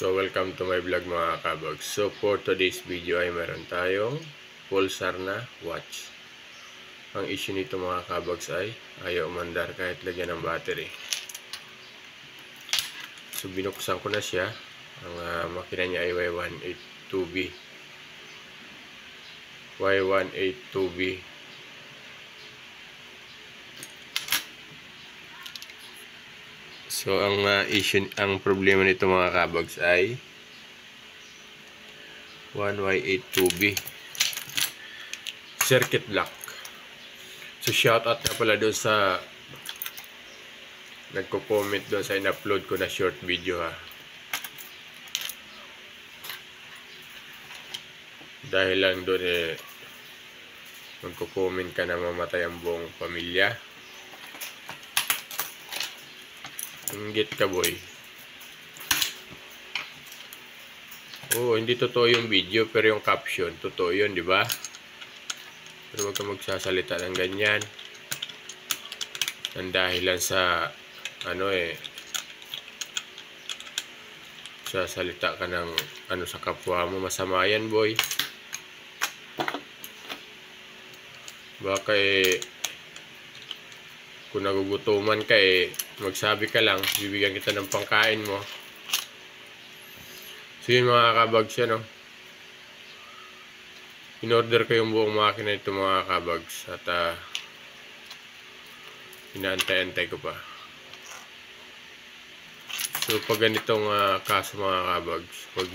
So welcome to my vlog mga kabags. So for today's video ay meron tayong pulsar na watch. Ang issue nito mga kabags ay ayaw umandar kahit lagyan ng battery. So binuksan ko na siya. Ang makina niya ay Y182B. Y182B. So ang problema nito mga kabags ay 1Y82B circuit block. So shoutout na pala doon sa nagko-comment doon sa in-upload ko na short video ha. Dahil lang doon magko-comment ka na mamatay ang buong pamilya. Inggit ka boy. Oo, hindi totoo yung video pero yung caption totoo yun, di ba? Pero wag ka magsasalita ng ganyan. Ang dahilan sa sasalita ka ng sa kapwa mo, masama yan boy. Baka kung nagugutuman ka magsabi ka lang, bibigyan kita ng pangkain mo. So yun mga kabags yan, no? In-order ko yung buong makina ito mga kabags at inaantay-antay ko pa. So pag ganitong kaso mga kabags, huwag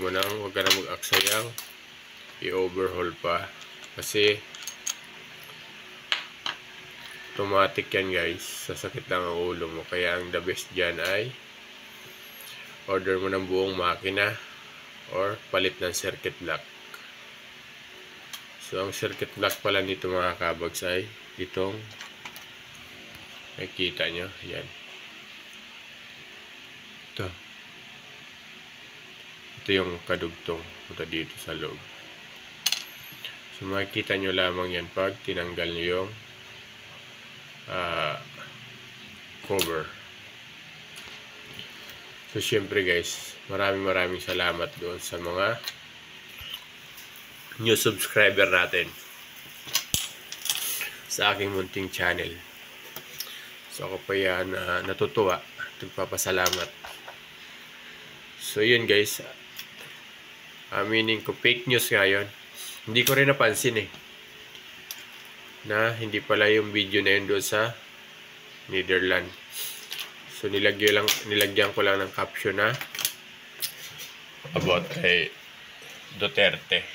ka na mag-aksayang i-overhaul pa kasi automatic yan guys, sasakit lang ang ulo mo. Kaya ang the best dyan ay order mo ng buong makina or palit ng circuit block. So ang circuit block pala nito mga kabags ay itong nakikita nyo, yan ito yung kadugtong punta dito sa loob. So makikita nyo lamang yan pag tinanggal nyo yung cover. So syempre guys, maraming salamat doon sa mga new subscriber natin sa aking munting channel. So ako pa yan natutuwa, nagpapasalamat. So yun guys, aminin ko fake news ngayon. Hindi ko rin napansin na hindi pala yung video na yun doon sa Netherlands. So nilagyan ko lang ng caption na about kay Duterte.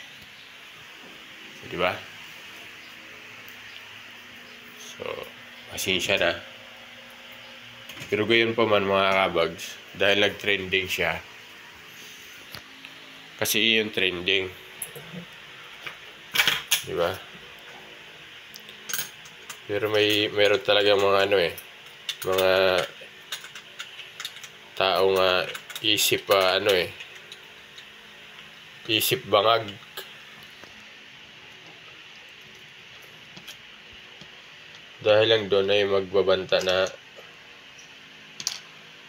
So, di ba? So pasensya na. Pero gayon pa man mga kabags, dahil nag-trending siya. Kasi yung trending. Di ba? Pero meron talaga mga mga taong isip isip bangag. Dahil lang doon ay magbabanta na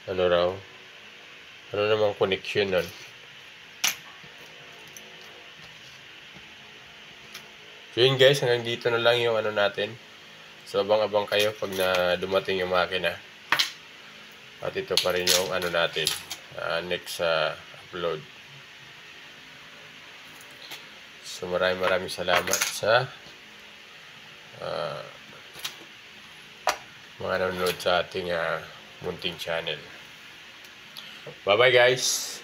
ano namang connection nun. So yun guys, hanggang dito na lang yung natin. So abang-abang kayo pag dumating yung makina. At ito pa rin yung natin next upload. So maraming salamat sa mga nanonood sa ating munting channel. Bye bye guys.